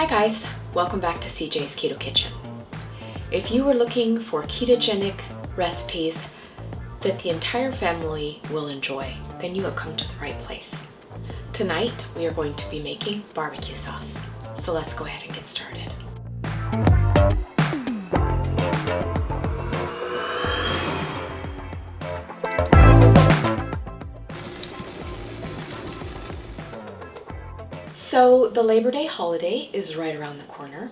Hi guys, welcome back to CJ's Keto Kitchen. If you are looking for ketogenic recipes that the entire family will enjoy, then you have come to the right place. Tonight we are going to be making barbecue sauce. So let's go ahead and get started. So the Labor Day holiday is right around the corner,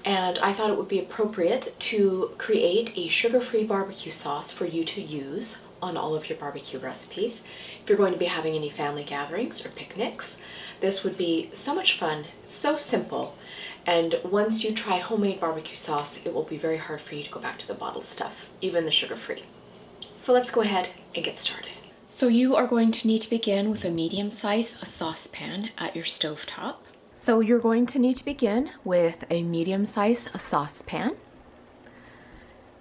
and I thought it would be appropriate to create a sugar-free barbecue sauce for you to use on all of your barbecue recipes. If you're going to be having any family gatherings or picnics, this would be so much fun, so simple, and once you try homemade barbecue sauce, it will be very hard for you to go back to the bottled stuff, even the sugar-free. So let's go ahead and get started. So you are going to need to begin with a medium-sized saucepan at your stovetop. So you're going to need to begin with a medium-sized saucepan.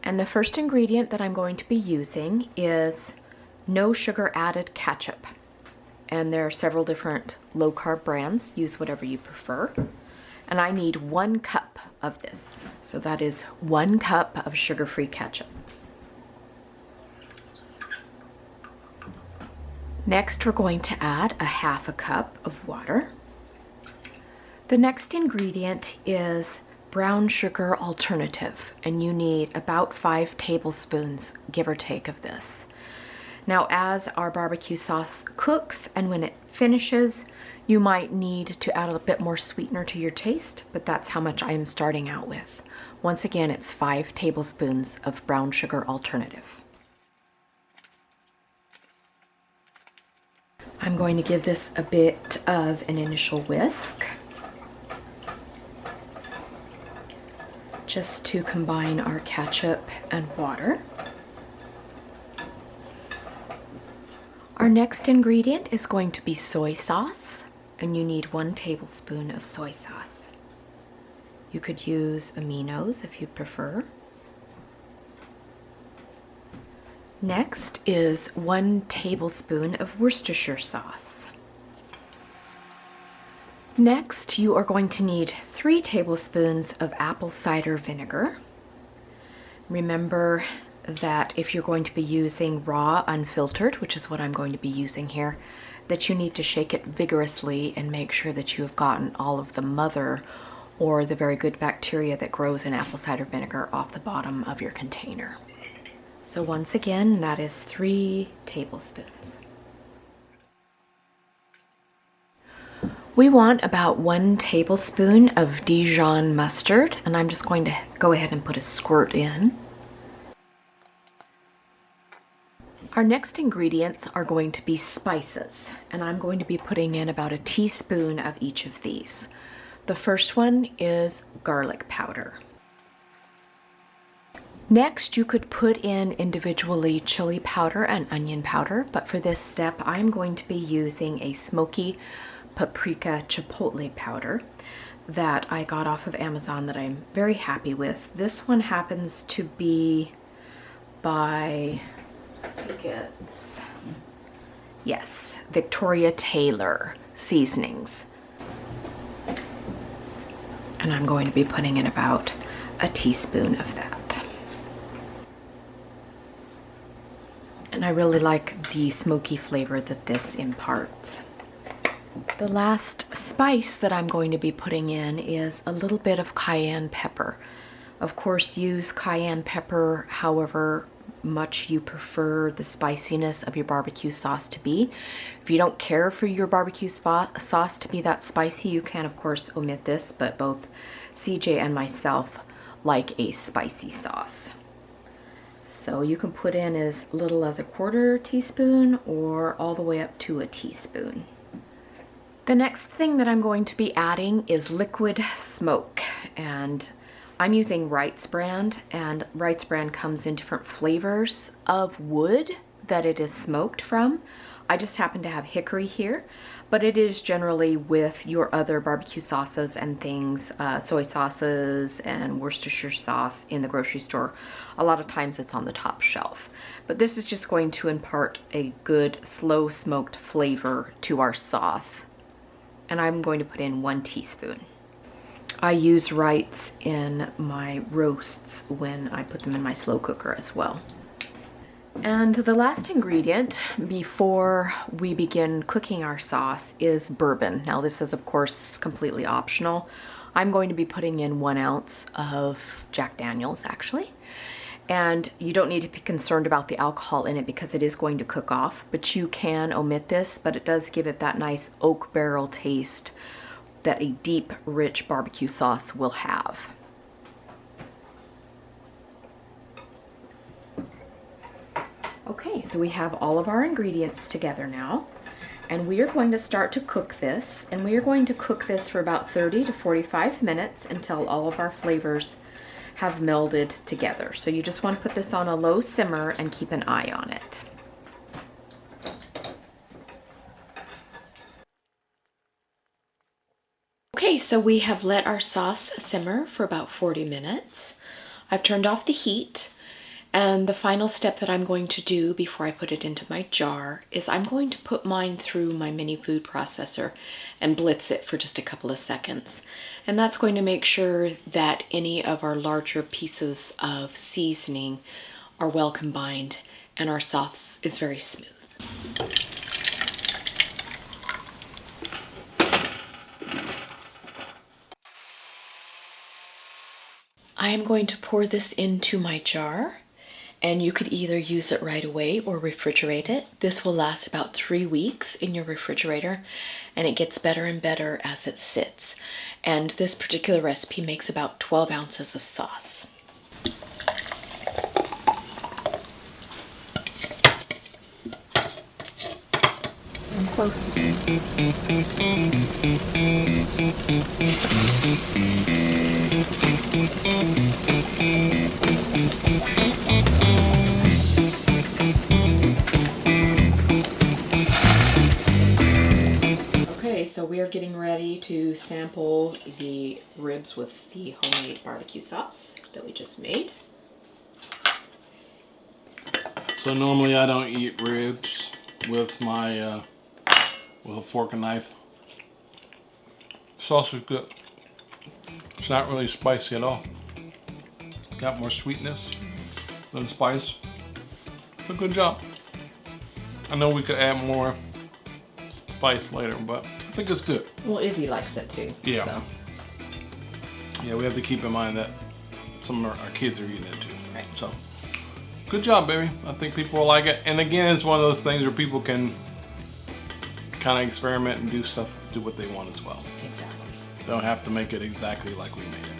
And the first ingredient that I'm going to be using is no sugar added ketchup. And there are several different low-carb brands. Use whatever you prefer. And I need 1 cup of this. So that is 1 cup of sugar-free ketchup. Next, we're going to add a 1/2 cup of water. The next ingredient is brown sugar alternative, and you need about 5 tablespoons, give or take, of this. Now, as our barbecue sauce cooks and when it finishes, you might need to add a bit more sweetener to your taste, but that's how much I am starting out with. Once again, it's 5 tablespoons of brown sugar alternative. I'm going to give this a bit of an initial whisk, just to combine our ketchup and water. Our next ingredient is going to be soy sauce, and you need 1 tablespoon of soy sauce. You could use aminos if you prefer. Next is 1 tablespoon of Worcestershire sauce. Next, you are going to need 3 tablespoons of apple cider vinegar. Remember that if you're going to be using raw unfiltered, which is what I'm going to be using here, that you need to shake it vigorously and make sure that you have gotten all of the mother or the very good bacteria that grows in apple cider vinegar off the bottom of your container. So once again, that is 3 tablespoons. We want about 1 tablespoon of Dijon mustard, and I'm just going to go ahead and put a squirt in. Our next ingredients are going to be spices, and I'm going to be putting in about a teaspoon of each of these. The first one is garlic powder. Next, you could put in individually chili powder and onion powder, but for this step, I'm going to be using a smoky paprika chipotle powder that I got off of Amazon that I'm very happy with. This one happens to be by, I think it's, yes, Victoria Taylor Seasonings. And I'm going to be putting in about a teaspoon of that. And I really like the smoky flavor that this imparts. The last spice that I'm going to be putting in is a little bit of cayenne pepper. Of course, use cayenne pepper however much you prefer the spiciness of your barbecue sauce to be. If you don't care for your barbecue sauce to be that spicy, you can of course omit this, but both CJ and myself like a spicy sauce. So you can put in as little as a 1/4 teaspoon or all the way up to a teaspoon. The next thing that I'm going to be adding is liquid smoke, and I'm using Wright's brand, and Wright's brand comes in different flavors of wood that it is smoked from. I just happen to have hickory here, but it is generally with your other barbecue sauces and things, soy sauces and Worcestershire sauce in the grocery store. A lot of times it's on the top shelf. But this is just going to impart a good slow smoked flavor to our sauce. And I'm going to put in 1 teaspoon. I use rice in my roasts when I put them in my slow cooker as well. And the last ingredient before we begin cooking our sauce is bourbon. Now this is of course completely optional. I'm going to be putting in 1 ounce of Jack Daniels actually. And you don't need to be concerned about the alcohol in it because it is going to cook off, but you can omit this, but it does give it that nice oak barrel taste that a deep, rich barbecue sauce will have. Okay, so we have all of our ingredients together now, and we are going to start to cook this, and we are going to cook this for about 30 to 45 minutes until all of our flavors have melded together. So you just want to put this on a low simmer and keep an eye on it. Okay, so we have let our sauce simmer for about 40 minutes. I've turned off the heat, and the final step that I'm going to do before I put it into my jar is I'm going to put mine through my mini food processor and blitz it for just a couple of seconds. And that's going to make sure that any of our larger pieces of seasoning are well combined and our sauce is very smooth. I am going to pour this into my jar, and you could either use it right away or refrigerate it. This will last about 3 weeks in your refrigerator, and it gets better and better as it sits. And this particular recipe makes about 12 ounces of sauce. I'm close. Okay, so we are getting ready to sample the ribs with the homemade barbecue sauce that we just made. So normally I don't eat ribs with my with a fork and knife. Sauce is good. It's not really spicy at all. Got more sweetness than spice. It's a good job. I know we could add more spice later, but I think it's good. Well, Izzy likes it too. Yeah. So. Yeah, we have to keep in mind that some of our kids are eating it too. Right. So, good job, baby. I think people will like it. And again, it's one of those things where people can kind of experiment and do stuff, do what they want as well. Exactly. They don't have to make it exactly like we made it.